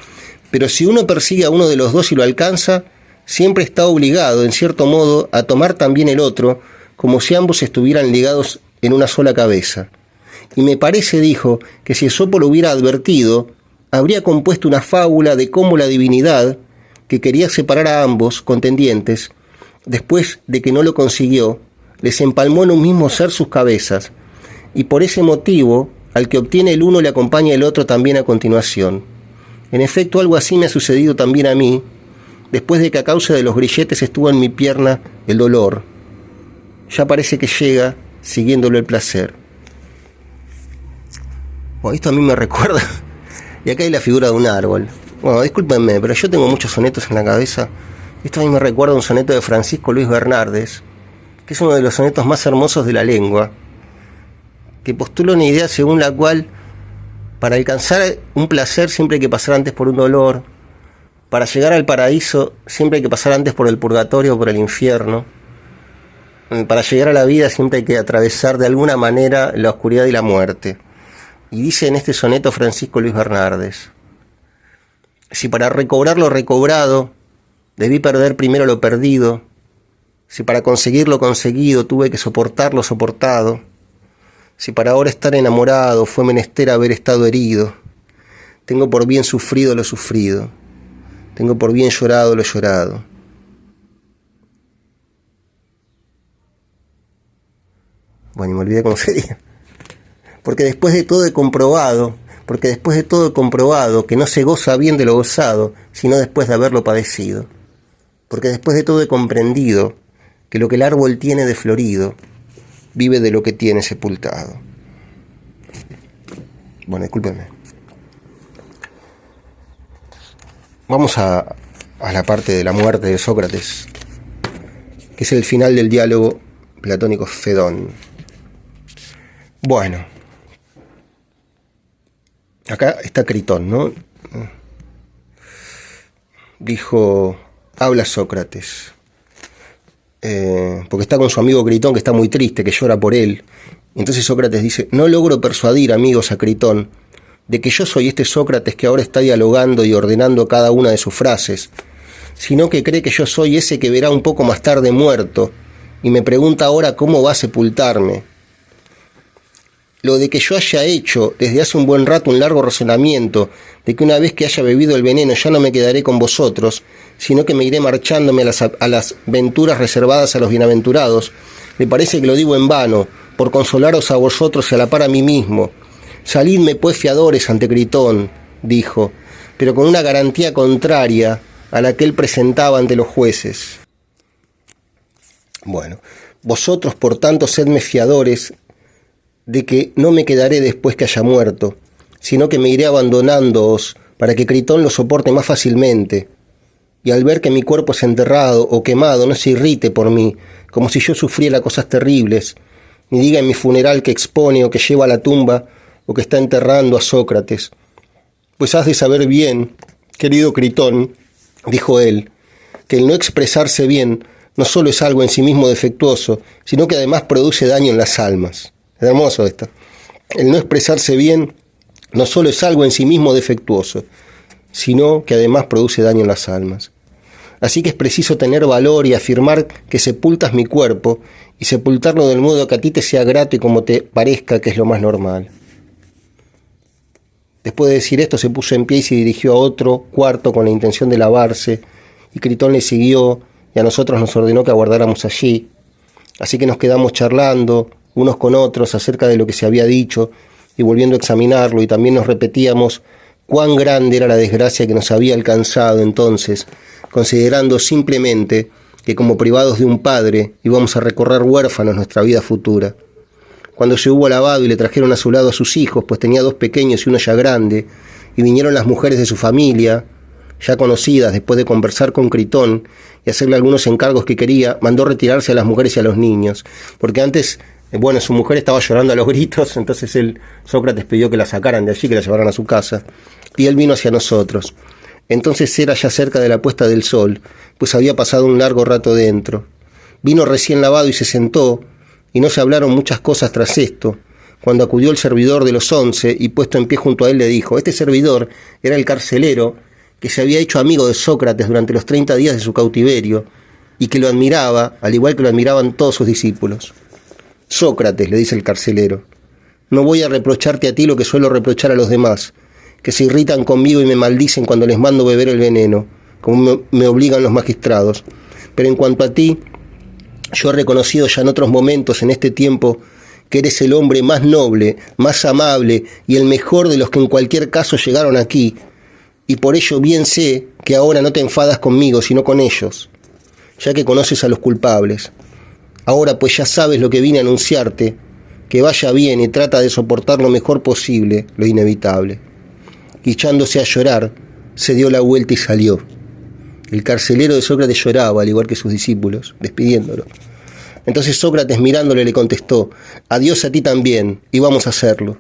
S1: pero si uno persigue a uno de los dos y lo alcanza, siempre está obligado, en cierto modo, a tomar también el otro, como si ambos estuvieran ligados en una sola cabeza. Y me parece, dijo, que si Esopo lo hubiera advertido, habría compuesto una fábula de cómo la divinidad, que quería separar a ambos contendientes, después de que no lo consiguió, les empalmó en un mismo ser sus cabezas, y por ese motivo, al que obtiene el uno le acompaña el otro también a continuación. En efecto, algo así me ha sucedido también a mí, después de que a causa de los grilletes estuvo en mi pierna el dolor. Ya parece que llega, siguiéndolo el placer. Bueno, esto a mí me recuerda, y acá hay la figura de un árbol. Bueno, discúlpenme, pero yo tengo muchos sonetos en la cabeza. Esto a mí me recuerda a un soneto de Francisco Luis Bernardes, que es uno de los sonetos más hermosos de la lengua, que postula una idea según la cual para alcanzar un placer siempre hay que pasar antes por un dolor, para llegar al paraíso siempre hay que pasar antes por el purgatorio o por el infierno, para llegar a la vida siempre hay que atravesar de alguna manera la oscuridad y la muerte. Y dice en este soneto Francisco Luis Bernardes: si para recobrar lo recobrado debí perder primero lo perdido, si para conseguir lo conseguido tuve que soportar lo soportado, si para ahora estar enamorado fue menester haber estado herido, tengo por bien sufrido lo sufrido, tengo por bien llorado lo llorado. Bueno, y me olvidé cómo sería. Porque después de todo he comprobado que no se goza bien de lo gozado, sino después de haberlo padecido. Porque después de todo he comprendido que lo que el árbol tiene de florido vive de lo que tiene sepultado. Bueno, discúlpenme. Vamos a la parte de la muerte de Sócrates, que es el final del diálogo platónico Fedón. Bueno, acá está Critón, ¿no? Dijo, habla Sócrates, porque está con su amigo Critón, que está muy triste, que llora por él. Entonces Sócrates dice: no logro persuadir, amigos, a Critón de que yo soy este Sócrates que ahora está dialogando y ordenando cada una de sus frases, sino que cree que yo soy ese que verá un poco más tarde muerto y me pregunta ahora cómo va a sepultarme. Lo de que yo haya hecho desde hace un buen rato un largo razonamiento de que una vez que haya bebido el veneno ya no me quedaré con vosotros, sino que me iré marchándome a las venturas reservadas a los bienaventurados, me parece que lo digo en vano, por consolaros a vosotros y a la par a mí mismo. Salidme pues fiadores ante Critón, dijo, pero con una garantía contraria a la que él presentaba ante los jueces. Bueno, vosotros por tanto sedme fiadores de que no me quedaré después que haya muerto, sino que me iré abandonándoos para que Critón lo soporte más fácilmente, y al ver que mi cuerpo es enterrado o quemado no se irrite por mí, como si yo sufriera cosas terribles, ni diga en mi funeral que expone o que lleva a la tumba o que está enterrando a Sócrates. Pues has de saber bien, querido Critón, dijo él, que el no expresarse bien no solo es algo en sí mismo defectuoso, sino que además produce daño en las almas. Es hermoso esto. El no expresarse bien no solo es algo en sí mismo defectuoso, sino que además produce daño en las almas. Así que es preciso tener valor y afirmar que sepultas mi cuerpo, y sepultarlo del modo que a ti te sea grato y como te parezca que es lo más normal. Después de decir esto, se puso en pie y se dirigió a otro cuarto con la intención de lavarse, y Critón le siguió, y a nosotros nos ordenó que aguardáramos allí. Así que nos quedamos charlando unos con otros acerca de lo que se había dicho, y volviendo a examinarlo, y también nos repetíamos cuán grande era la desgracia que nos había alcanzado entonces, considerando simplemente que como privados de un padre íbamos a recorrer huérfanos nuestra vida futura. Cuando se hubo lavado y le trajeron a su lado a sus hijos, pues tenía 2 pequeños y uno ya grande, y vinieron las mujeres de su familia, ya conocidas, después de conversar con Critón y hacerle algunos encargos que quería, mandó retirarse a las mujeres y a los niños, porque antes, su mujer estaba llorando a los gritos, entonces Sócrates pidió que la sacaran de allí, que la llevaran a su casa, y él vino hacia nosotros. Entonces era ya cerca de la puesta del sol, pues había pasado un largo rato dentro. Vino recién lavado y se sentó, y no se hablaron muchas cosas tras esto, cuando acudió el servidor de los 11 y puesto en pie junto a él le dijo, este servidor era el carcelero que se había hecho amigo de Sócrates durante los 30 días de su cautiverio y que lo admiraba, al igual que lo admiraban todos sus discípulos. Sócrates, le dice el carcelero, no voy a reprocharte a ti lo que suelo reprochar a los demás, que se irritan conmigo y me maldicen cuando les mando beber el veneno, como me obligan los magistrados. Pero en cuanto a ti, yo he reconocido ya en otros momentos en este tiempo que eres el hombre más noble, más amable y el mejor de los que en cualquier caso llegaron aquí, y por ello bien sé que ahora no te enfadas conmigo, sino con ellos, ya que conoces a los culpables. Ahora pues ya sabes lo que vine a anunciarte, que vaya bien y trata de soportar lo mejor posible lo inevitable. Y echándose a llorar, se dio la vuelta y salió. El carcelero de Sócrates lloraba, al igual que sus discípulos, despidiéndolo. Entonces Sócrates, mirándole, le contestó, adiós a ti también, y vamos a hacerlo.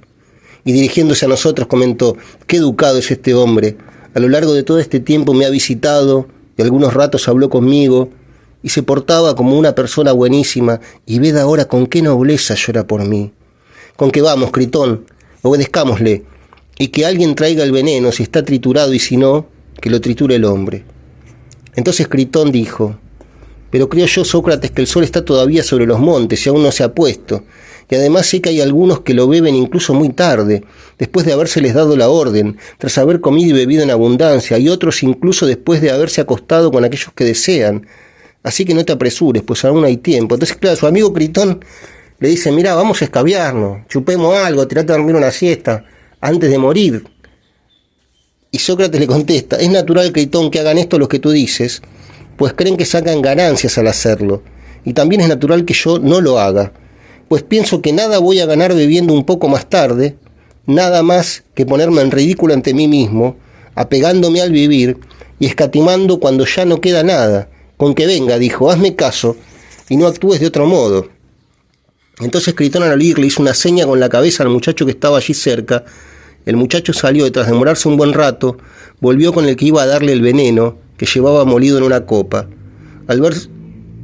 S1: Y dirigiéndose a nosotros comentó, qué educado es este hombre. A lo largo de todo este tiempo me ha visitado, y algunos ratos habló conmigo, y se portaba como una persona buenísima, y ved ahora con qué nobleza llora por mí. Con que vamos, Critón, obedezcámosle, y que alguien traiga el veneno si está triturado, y si no, que lo triture el hombre. Entonces Critón dijo, pero creo yo, Sócrates, que el sol está todavía sobre los montes y aún no se ha puesto, y además sé que hay algunos que lo beben incluso muy tarde, después de habérseles dado la orden, tras haber comido y bebido en abundancia, y otros incluso después de haberse acostado con aquellos que desean. Así que no te apresures, pues aún hay tiempo. Entonces, claro, su amigo Critón le dice, mirá, vamos a escabiarnos, chupemos algo, tirate a dormir una siesta antes de morir. Y Sócrates le contesta, es natural, Critón, que hagan esto los que tú dices, pues creen que sacan ganancias al hacerlo, y también es natural que yo no lo haga, pues pienso que nada voy a ganar bebiendo un poco más tarde, nada más que ponerme en ridículo ante mí mismo, apegándome al vivir y escatimando cuando ya no queda nada. Con que venga, dijo, hazme caso y no actúes de otro modo. Entonces Critón al oír le hizo una seña con la cabeza al muchacho que estaba allí cerca. El muchacho salió y tras demorarse un buen rato, volvió con el que iba a darle el veneno, que llevaba molido en una copa. Al ver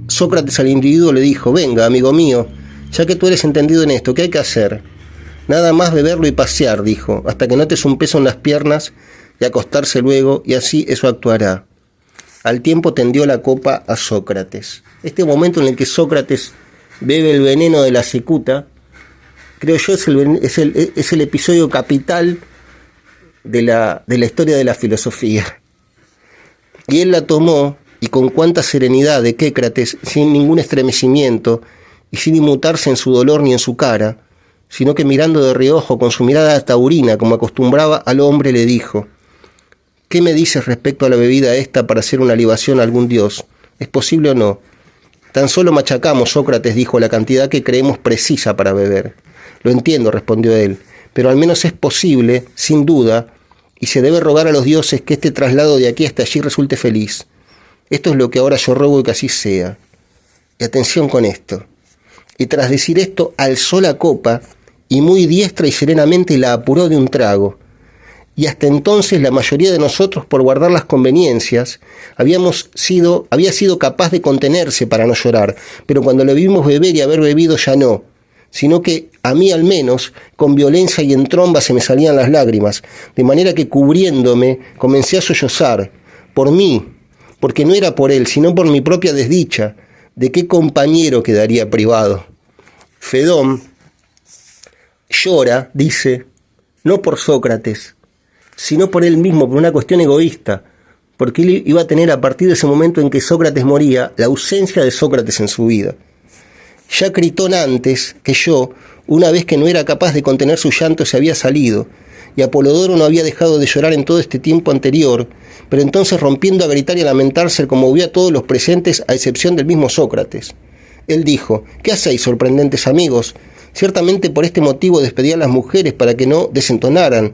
S1: Sócrates al individuo le dijo, venga, amigo mío, ya que tú eres entendido en esto, ¿qué hay que hacer? Nada más beberlo y pasear, dijo, hasta que notes un peso en las piernas y acostarse luego, y así eso actuará. Al tiempo tendió la copa a Sócrates. Este momento en el que Sócrates bebe el veneno de la cicuta, creo yo es el episodio capital de la historia de la filosofía. Y él la tomó, y con cuánta serenidad de Quécrates, sin ningún estremecimiento, y sin inmutarse en su dolor ni en su cara, sino que mirando de reojo con su mirada taurina, como acostumbraba al hombre, le dijo, ¿qué me dices respecto a la bebida esta para hacer una libación a algún dios? ¿Es posible o no? Tan solo machacamos, Sócrates dijo, la cantidad que creemos precisa para beber. Lo entiendo, respondió él, pero al menos es posible, sin duda, y se debe rogar a los dioses que este traslado de aquí hasta allí resulte feliz. Esto es lo que ahora yo ruego que así sea. Y atención con esto. Y tras decir esto, alzó la copa, y muy diestra y serenamente la apuró de un trago. Y hasta entonces la mayoría de nosotros, por guardar las conveniencias, había sido capaz de contenerse para no llorar, pero cuando le vimos beber y haber bebido ya no, sino que a mí al menos, con violencia y en tromba se me salían las lágrimas, de manera que cubriéndome comencé a sollozar, por mí, porque no era por él, sino por mi propia desdicha, de qué compañero quedaría privado. Fedón llora, dice, no por Sócrates, sino por él mismo, por una cuestión egoísta, porque él iba a tener a partir de ese momento en que Sócrates moría, la ausencia de Sócrates en su vida. Ya Critón antes que yo, una vez que no era capaz de contener su llanto, se había salido, y Apolodoro no había dejado de llorar en todo este tiempo anterior, pero entonces rompiendo a gritar y a lamentarse conmovió a todos los presentes, a excepción del mismo Sócrates. Él dijo, ¿qué hacéis, sorprendentes amigos? Ciertamente por este motivo despedí a las mujeres para que no desentonaran,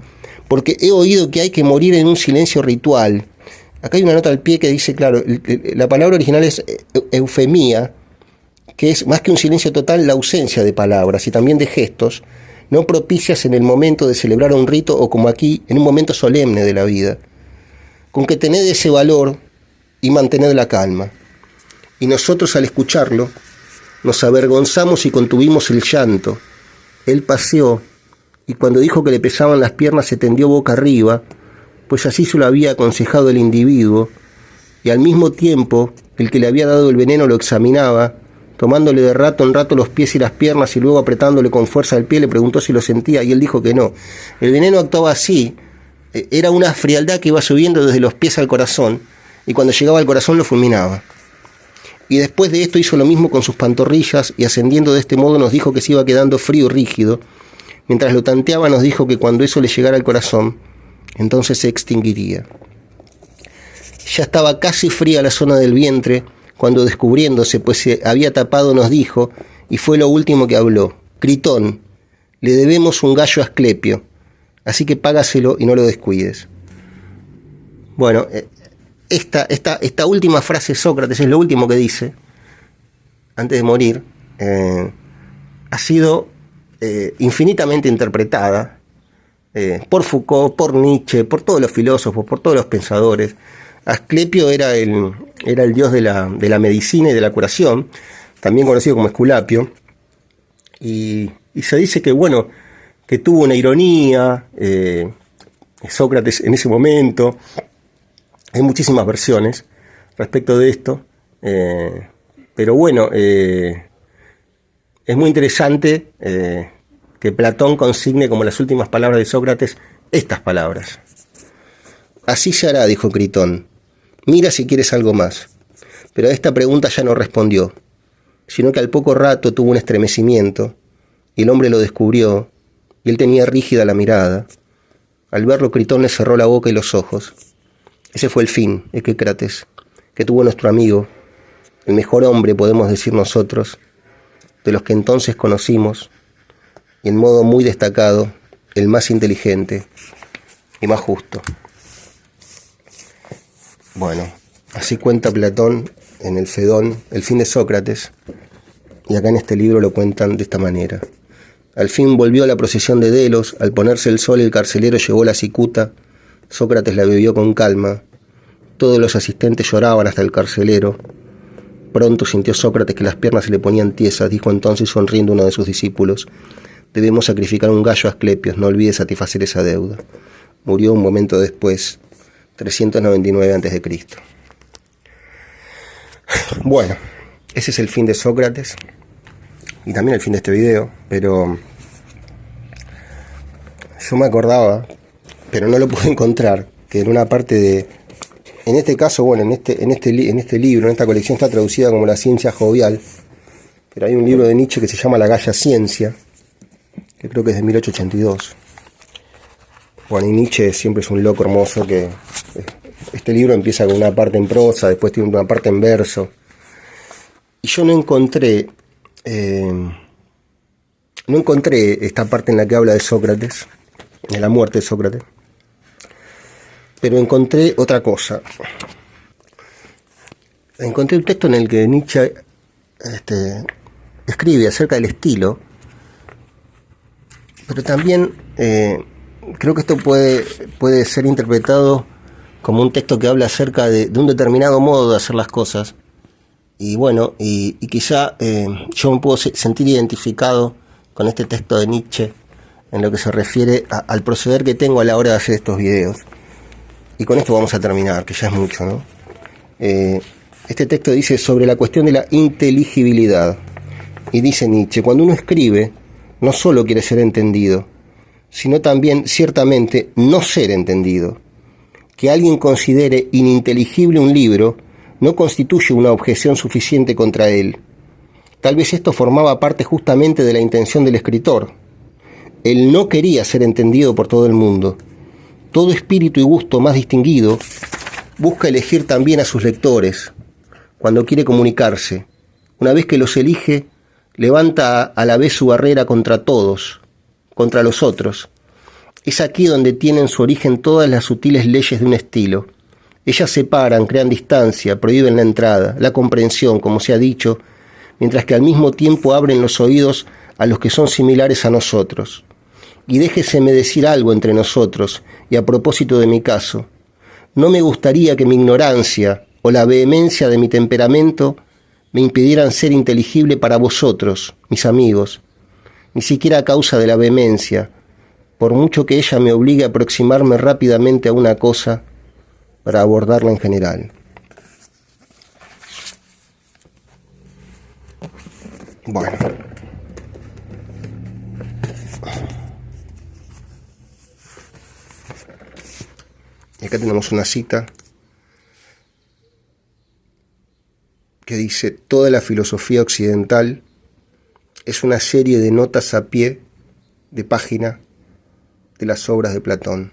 S1: porque he oído que hay que morir en un silencio ritual. Acá hay una nota al pie que dice, claro, la palabra original es eufemia, que es más que un silencio total, la ausencia de palabras y también de gestos, no propicias en el momento de celebrar un rito o como aquí, en un momento solemne de la vida. Con que tened ese valor y mantened la calma. Y nosotros al escucharlo, nos avergonzamos y contuvimos el llanto. Él paseó, y cuando dijo que le pesaban las piernas se tendió boca arriba, pues así se lo había aconsejado el individuo, y al mismo tiempo el que le había dado el veneno lo examinaba, tomándole de rato en rato los pies y las piernas y luego apretándole con fuerza el pie, le preguntó si lo sentía y él dijo que no. El veneno actuaba así, era una frialdad que iba subiendo desde los pies al corazón y cuando llegaba al corazón lo fulminaba. Y después de esto hizo lo mismo con sus pantorrillas y ascendiendo de este modo nos dijo que se iba quedando frío y rígido. Mientras lo tanteaba nos dijo que cuando eso le llegara al corazón, entonces se extinguiría. Ya estaba casi fría la zona del vientre, cuando descubriéndose, pues se había tapado, nos dijo, y fue lo último que habló, Critón, le debemos un gallo a Asclepio, así que págaselo y no lo descuides. Bueno, esta última frase de Sócrates es lo último que dice, antes de morir, ha sido infinitamente interpretada por Foucault, por Nietzsche, por todos los filósofos, por todos los pensadores. Asclepio era el dios de la medicina y de la curación, también conocido como Esculapio, y se dice que, bueno, que tuvo una ironía Sócrates en ese momento. Hay muchísimas versiones respecto de esto, pero bueno, es muy interesante que Platón consigne como las últimas palabras de Sócrates estas palabras. Así se hará, dijo Critón. Mira si quieres algo más. Pero a esta pregunta ya no respondió, sino que al poco rato tuvo un estremecimiento, y el hombre lo descubrió, y él tenía rígida la mirada. Al verlo, Critón le cerró la boca y los ojos. Ese fue el fin, Equécrates, que tuvo nuestro amigo, el mejor hombre, podemos decir nosotros, de los que entonces conocimos, y en modo muy destacado, el más inteligente y más justo. Bueno, así cuenta Platón en el Fedón, el fin de Sócrates, y acá en este libro lo cuentan de esta manera. Al fin volvió a la procesión de Delos, al ponerse el sol el carcelero llevó la cicuta, Sócrates la bebió con calma, todos los asistentes lloraban hasta el carcelero. Pronto sintió Sócrates que las piernas se le ponían tiesas, dijo entonces sonriendo uno de sus discípulos, debemos sacrificar un gallo a Asclepios, no olvides satisfacer esa deuda. Murió un momento después, 399 a.C. Bueno, ese es el fin de Sócrates y también el fin de este video, pero yo me acordaba, pero no lo pude encontrar, que en una parte de, en este caso, bueno, en este libro, en esta colección está traducida como La ciencia jovial, pero hay un libro de Nietzsche que se llama La Galla Ciencia, que creo que es de 1882. Bueno, y Nietzsche siempre es un loco hermoso que este libro empieza con una parte en prosa, después tiene una parte en verso. Y yo no encontré esta parte en la que habla de Sócrates, de la muerte de Sócrates, pero encontré otra cosa. Encontré un texto en el que Nietzsche escribe acerca del estilo, pero también creo que esto puede ser interpretado como un texto que habla acerca de un determinado modo de hacer las cosas. Y bueno, y quizá yo me puedo sentir identificado con este texto de Nietzsche en lo que se refiere al proceder que tengo a la hora de hacer estos videos. Y con esto vamos a terminar, que ya es mucho, ¿no? Este texto dice sobre la cuestión de la inteligibilidad. Y dice Nietzsche, cuando uno escribe, no solo quiere ser entendido, sino también, ciertamente, no ser entendido. Que alguien considere ininteligible un libro no constituye una objeción suficiente contra él. Tal vez esto formaba parte justamente de la intención del escritor. Él no quería ser entendido por todo el mundo. Todo espíritu y gusto más distinguido busca elegir también a sus lectores cuando quiere comunicarse. Una vez que los elige, levanta a la vez su barrera contra todos, contra los otros. Es aquí donde tienen su origen todas las sutiles leyes de un estilo. Ellas separan, crean distancia, prohíben la entrada, la comprensión, como se ha dicho, mientras que al mismo tiempo abren los oídos a los que son similares a nosotros. Y déjeseme decir algo entre nosotros, y a propósito de mi caso. No me gustaría que mi ignorancia o la vehemencia de mi temperamento me impidieran ser inteligible para vosotros, mis amigos, ni siquiera a causa de la vehemencia, por mucho que ella me obligue a aproximarme rápidamente a una cosa para abordarla en general. Bueno. Y acá tenemos una cita que dice: toda la filosofía occidental es una serie de notas a pie de página de las obras de Platón.